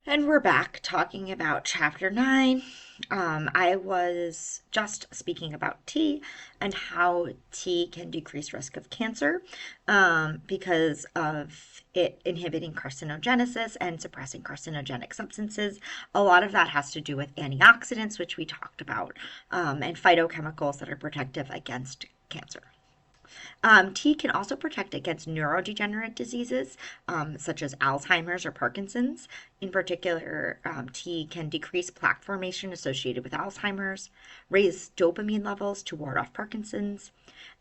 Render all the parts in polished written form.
And we're back talking about chapter 9. I was just speaking about tea and how tea can decrease risk of cancer because of it inhibiting carcinogenesis and suppressing carcinogenic substances. A lot of that has to do with antioxidants, which we talked about, and phytochemicals that are protective against cancer. Tea can also protect against neurodegenerative diseases such as Alzheimer's or Parkinson's. In particular, tea can decrease plaque formation associated with Alzheimer's, raise dopamine levels to ward off Parkinson's,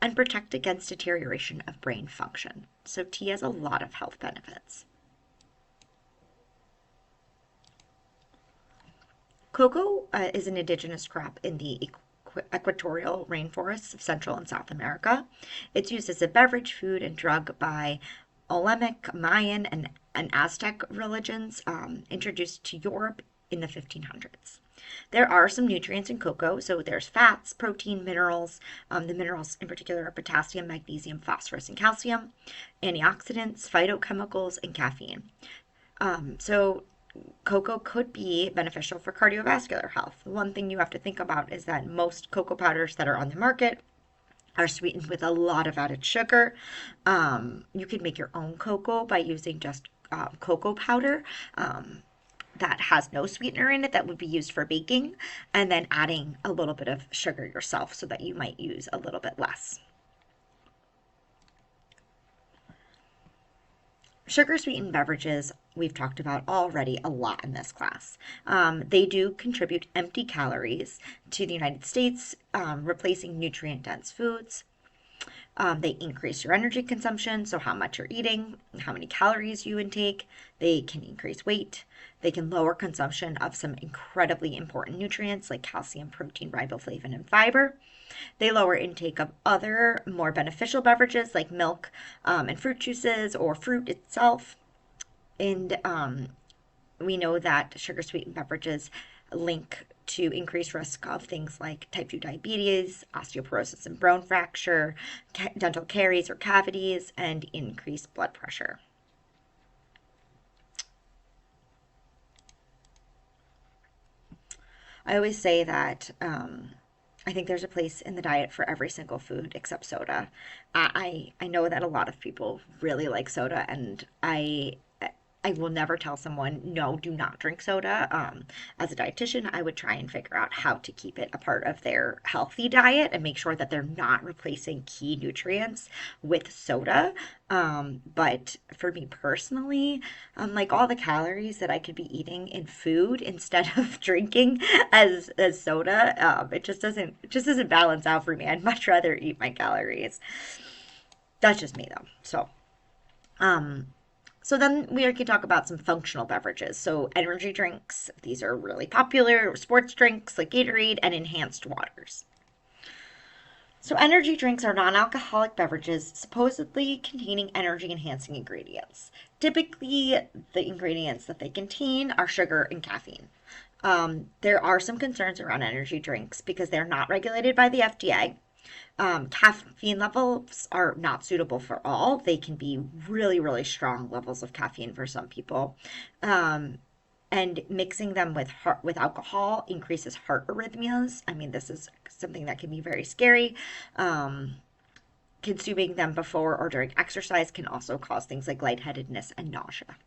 and protect against deterioration of brain function. So, tea has a lot of health benefits. Cocoa is an indigenous crop in the equatorial rainforests of Central and South America. It's used as a beverage, food, and drug by Olmec, Mayan, and Aztec religions introduced to Europe in the 1500s. There are some nutrients in cocoa, so there's fats, protein, minerals. The minerals in particular are potassium, magnesium, phosphorus, and calcium, antioxidants, phytochemicals, and caffeine. So cocoa could be beneficial for cardiovascular health. One thing you have to think about is that most cocoa powders that are on the market are sweetened with a lot of added sugar. You can make your own cocoa by using just cocoa powder. That has no sweetener in it that would be used for baking, and then adding a little bit of sugar yourself so that you might use a little bit less. Sugar sweetened beverages we've talked about already a lot in this class. They do contribute empty calories to the United States, replacing nutrient dense foods. They increase your energy consumption, so how much you're eating, how many calories you intake. They can increase weight. They can lower consumption of some incredibly important nutrients like calcium, protein, riboflavin, and fiber. They lower intake of other more beneficial beverages like milk and fruit juices or fruit itself. And we know that sugar sweetened beverages link to increased risk of things like type 2 diabetes, osteoporosis and bone fracture, dental caries or cavities, and increased blood pressure. I always say that I think there's a place in the diet for every single food except soda. I know that a lot of people really like soda, and I will never tell someone, no, do not drink soda. As a dietitian, I would try and figure out how to keep it a part of their healthy diet and make sure that they're not replacing key nutrients with soda. But for me personally, like all the calories that I could be eating in food instead of drinking as soda, it just doesn't balance out for me. I'd much rather eat my calories. That's just me though. Um, so then we can talk about some functional beverages. So energy drinks, these are really popular, sports drinks like Gatorade and enhanced waters. So energy drinks are non-alcoholic beverages supposedly containing energy enhancing ingredients. Typically, the ingredients that they contain are sugar and caffeine. There are some concerns around energy drinks because they're not regulated by the FDA. Caffeine levels are not suitable for all. They can be really, really strong levels of caffeine for some people. Um, and mixing them with alcohol increases heart arrhythmias. I mean, this is something that can be very scary. Um, Consuming them before or during exercise can also cause things like lightheadedness and nausea.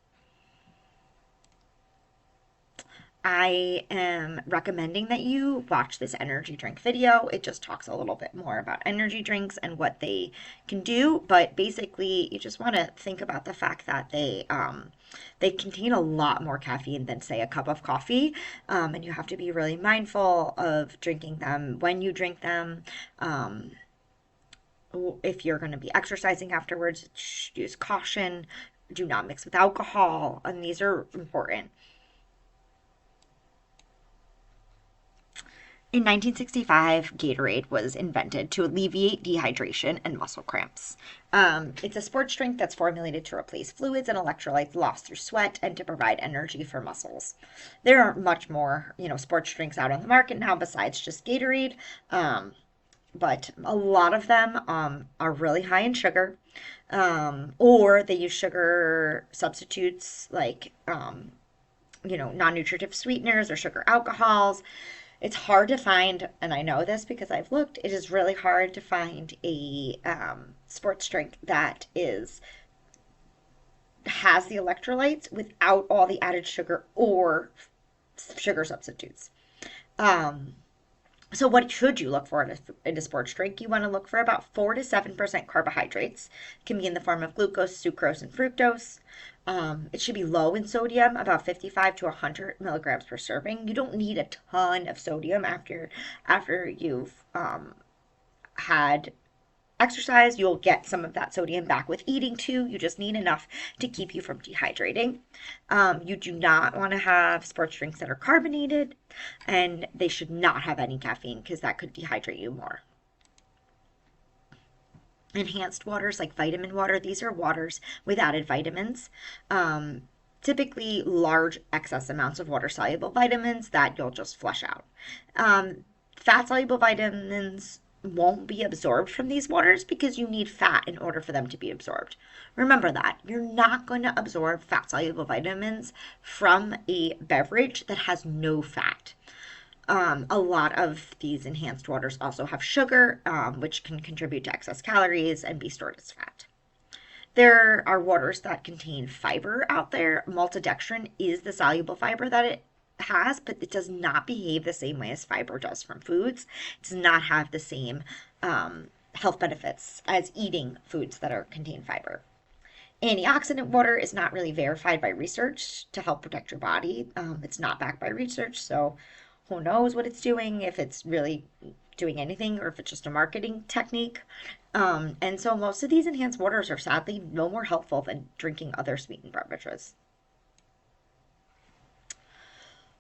I am recommending that you watch this energy drink video. It just talks a little bit more about energy drinks and what they can do, but basically you just want to think about the fact that they contain a lot more caffeine than say a cup of coffee, and you have to be really mindful of drinking them when you drink them. Um, if you're going to be exercising afterwards, use caution. Do not mix with alcohol, and these are important. In 1965, Gatorade was invented to alleviate dehydration and muscle cramps. It's a sports drink that's formulated to replace fluids and electrolytes lost through sweat and to provide energy for muscles. There are much more, sports drinks out on the market now besides just Gatorade, but a lot of them are really high in sugar, or they use sugar substitutes like non-nutritive sweeteners or sugar alcohols. It's hard to find, and I know this because I've looked, it is really hard to find a sports drink that has the electrolytes without all the added sugar or sugar substitutes. Um, so what should you look for in a sports drink? You want to look for about 4 to 7% carbohydrates. It can be in the form of glucose, sucrose, and fructose. It should be low in sodium, about 55 to 100 milligrams per serving. You don't need a ton of sodium after you've had exercise. You'll get some of that sodium back with eating too. You just need enough to keep you from dehydrating. You do not want to have sports drinks that are carbonated, and they should not have any caffeine because that could dehydrate you more. Enhanced waters like vitamin water, these are waters with added vitamins. Typically large excess amounts of water soluble vitamins that you'll just flush out. Fat soluble vitamins won't be absorbed from these waters because you need fat in order for them to be absorbed. Remember that. You're not going to absorb fat soluble vitamins from a beverage that has no fat. A lot of these enhanced waters also have sugar, which can contribute to excess calories and be stored as fat. There are waters that contain fiber out there. Maltodextrin is the soluble fiber that it has, but it does not behave the same way as fiber does from foods. It does not have the same health benefits as eating foods that contain fiber. Antioxidant water is not really verified by research to help protect your body. It's not backed by research, so who knows what it's doing, if it's really doing anything or if it's just a marketing technique. And so most of these enhanced waters are sadly no more helpful than drinking other sweetened beverages.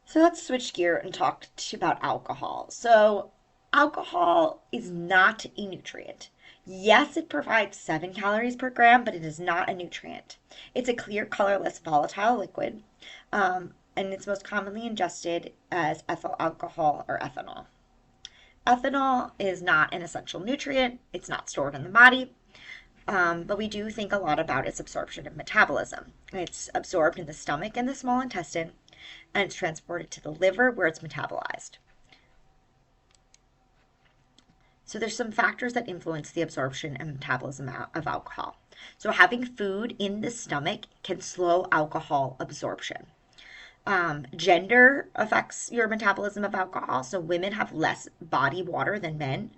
So let's switch gear and talk about alcohol. So alcohol is not a nutrient. Yes, it provides 7 calories per gram, but it is not a nutrient. It's a clear, colorless, volatile liquid, and it's most commonly ingested as ethyl alcohol or ethanol. Ethanol is not an essential nutrient. It's not stored in the body, but we do think a lot about its absorption and metabolism. It's absorbed in the stomach and the small intestine, and it's transported to the liver where it's metabolized. So there's some factors that influence the absorption and metabolism of alcohol. So having food in the stomach can slow alcohol absorption. Gender affects your metabolism of alcohol. So women have less body water than men.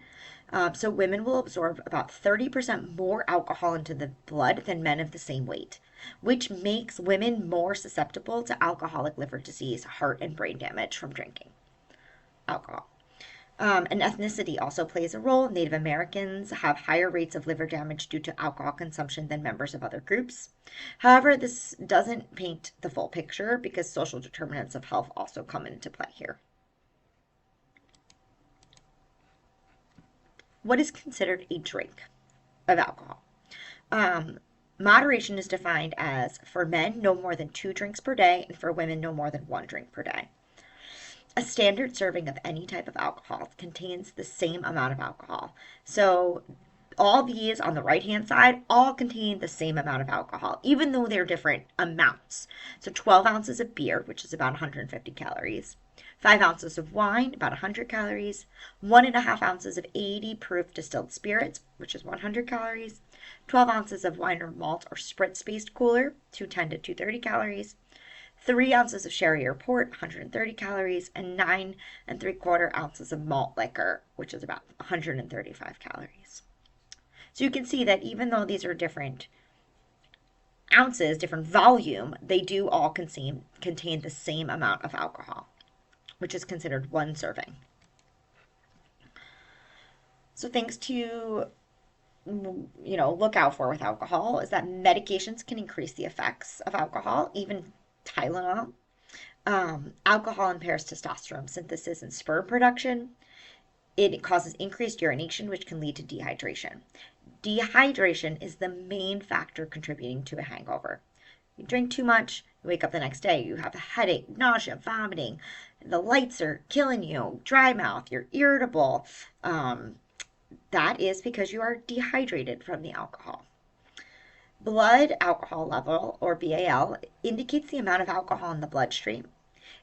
So women will absorb about 30% more alcohol into the blood than men of the same weight, which makes women more susceptible to alcoholic liver disease, heart, and brain damage from drinking alcohol. And ethnicity also plays a role. Native Americans have higher rates of liver damage due to alcohol consumption than members of other groups. However, this doesn't paint the full picture because social determinants of health also come into play here. What is considered a drink of alcohol? Moderation is defined as, for men, no more than 2 drinks per day, and for women, no more than 1 drink per day. A standard serving of any type of alcohol contains the same amount of alcohol. So all these on the right-hand side all contain the same amount of alcohol, even though they're different amounts. So 12 ounces of beer, which is about 150 calories. 5 ounces of wine, about 100 calories. 1.5 ounces of 80 proof distilled spirits, which is 100 calories. 12 ounces of wine or malt or spritz-based cooler, 210 to 230 calories. 3 ounces of sherry or port, 130 calories, and 9 3/4 ounces of malt liquor, which is about 135 calories. So you can see that even though these are different ounces, different volume, they do all contain the same amount of alcohol, which is considered 1 serving. So things to look out for with alcohol is that medications can increase the effects of alcohol, even Tylenol. Alcohol impairs testosterone synthesis and sperm production. It causes increased urination, which can lead to dehydration. Dehydration is the main factor contributing to a hangover. You drink too much, you wake up the next day, you have a headache, nausea, vomiting, the lights are killing you, dry mouth, you're irritable. That is because you are dehydrated from the alcohol. Blood alcohol level, or BAL, indicates the amount of alcohol in the bloodstream.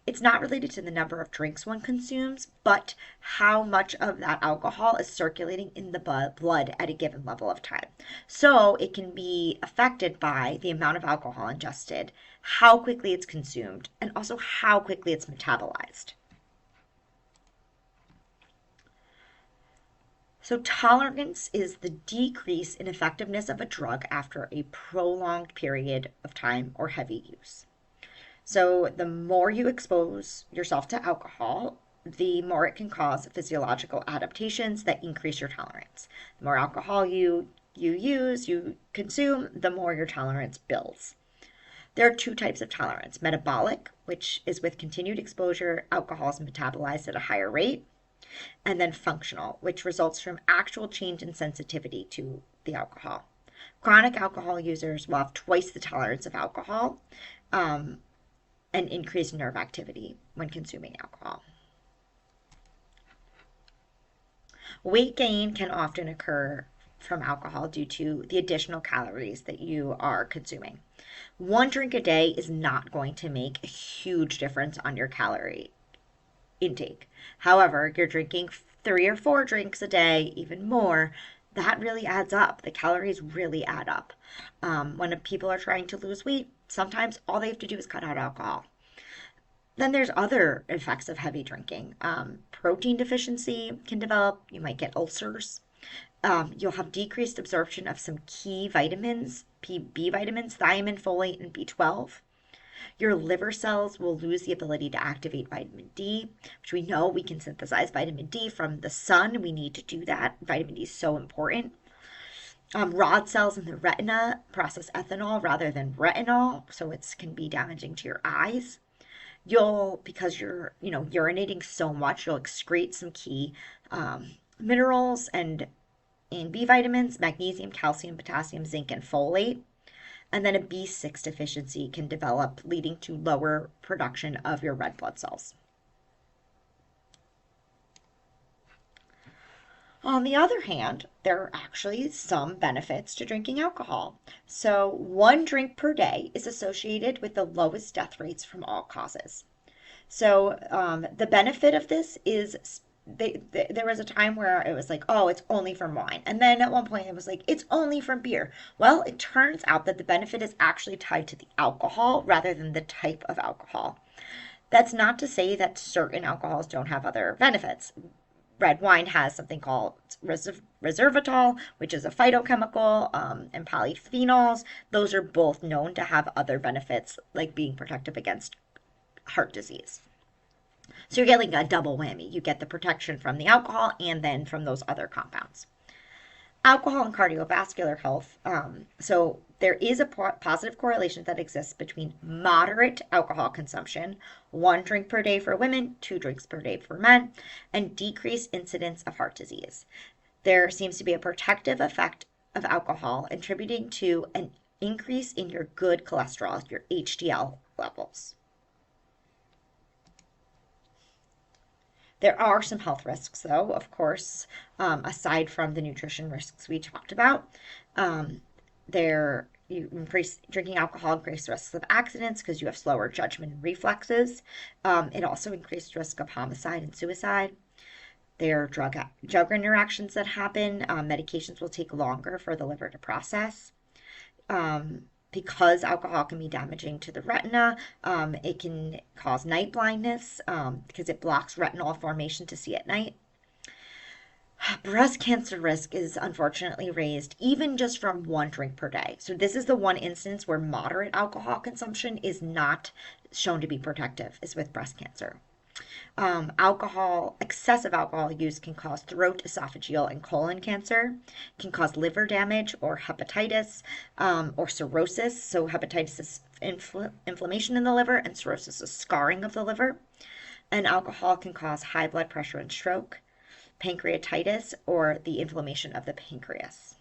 It's not related to the number of drinks one consumes, but how much of that alcohol is circulating in the blood at a given level of time. So it can be affected by the amount of alcohol ingested, how quickly it's consumed, and also how quickly it's metabolized. So tolerance is the decrease in effectiveness of a drug after a prolonged period of time or heavy use. So the more you expose yourself to alcohol, the more it can cause physiological adaptations that increase your tolerance. The more alcohol you consume, the more your tolerance builds. There are two types of tolerance: metabolic, which is with continued exposure, alcohol is metabolized at a higher rate, and then functional, which results from actual change in sensitivity to the alcohol. Chronic alcohol users will have twice the tolerance of alcohol and increased nerve activity when consuming alcohol. Weight gain can often occur from alcohol due to the additional calories that you are consuming. One drink a day is not going to make a huge difference on your calorie intake. However, you're drinking 3 or 4 drinks a day, even more, that really adds up. The calories really add up. When people are trying to lose weight, sometimes all they have to do is cut out alcohol. Then there's other effects of heavy drinking. Protein deficiency can develop. You might get ulcers. You'll have decreased absorption of some key vitamins, B vitamins, thiamine, folate, and B12. Your liver cells will lose the ability to activate vitamin D, which we know we can synthesize vitamin D from the sun. We need to do that. Vitamin D is so important. Rod cells in the retina process ethanol rather than retinol, so it can be damaging to your eyes. Because you're urinating so much, you'll excrete some key minerals and B vitamins: magnesium, calcium, potassium, zinc, and folate. And then a B6 deficiency can develop, leading to lower production of your red blood cells. On the other hand, there are actually some benefits to drinking alcohol. So 1 drink per day is associated with the lowest death rates from all causes. So the benefit of this is there was a time where it was like, oh, it's only from wine. And then at one point it was like, it's only from beer. Well, it turns out that the benefit is actually tied to the alcohol rather than the type of alcohol. That's not to say that certain alcohols don't have other benefits. Red wine has something called resveratrol, which is a phytochemical, and polyphenols. Those are both known to have other benefits, like being protective against heart disease. So you're getting a double whammy. You get the protection from the alcohol and then from those other compounds. Alcohol and cardiovascular health. So there is a positive correlation that exists between moderate alcohol consumption, 1 drink per day for women, 2 drinks per day for men, and decreased incidence of heart disease. There seems to be a protective effect of alcohol, contributing to an increase in your good cholesterol, your HDL levels. There are some health risks, though, of course, aside from the nutrition risks we talked about. You increase drinking alcohol, increase risks of accidents because you have slower judgment and reflexes. It also increased risk of homicide and suicide. There are drug interactions that happen. Medications will take longer for the liver to process. Because alcohol can be damaging to the retina, it can cause night blindness because it blocks retinal formation to see at night. Breast cancer risk is unfortunately raised even just from 1 drink per day. So this is the one instance where moderate alcohol consumption is not shown to be protective, is with breast cancer. Excessive alcohol use can cause throat, esophageal, and colon cancer, can cause liver damage or hepatitis or cirrhosis. So hepatitis is inflammation in the liver, and cirrhosis is scarring of the liver. And alcohol can cause high blood pressure and stroke, pancreatitis, or the inflammation of the pancreas.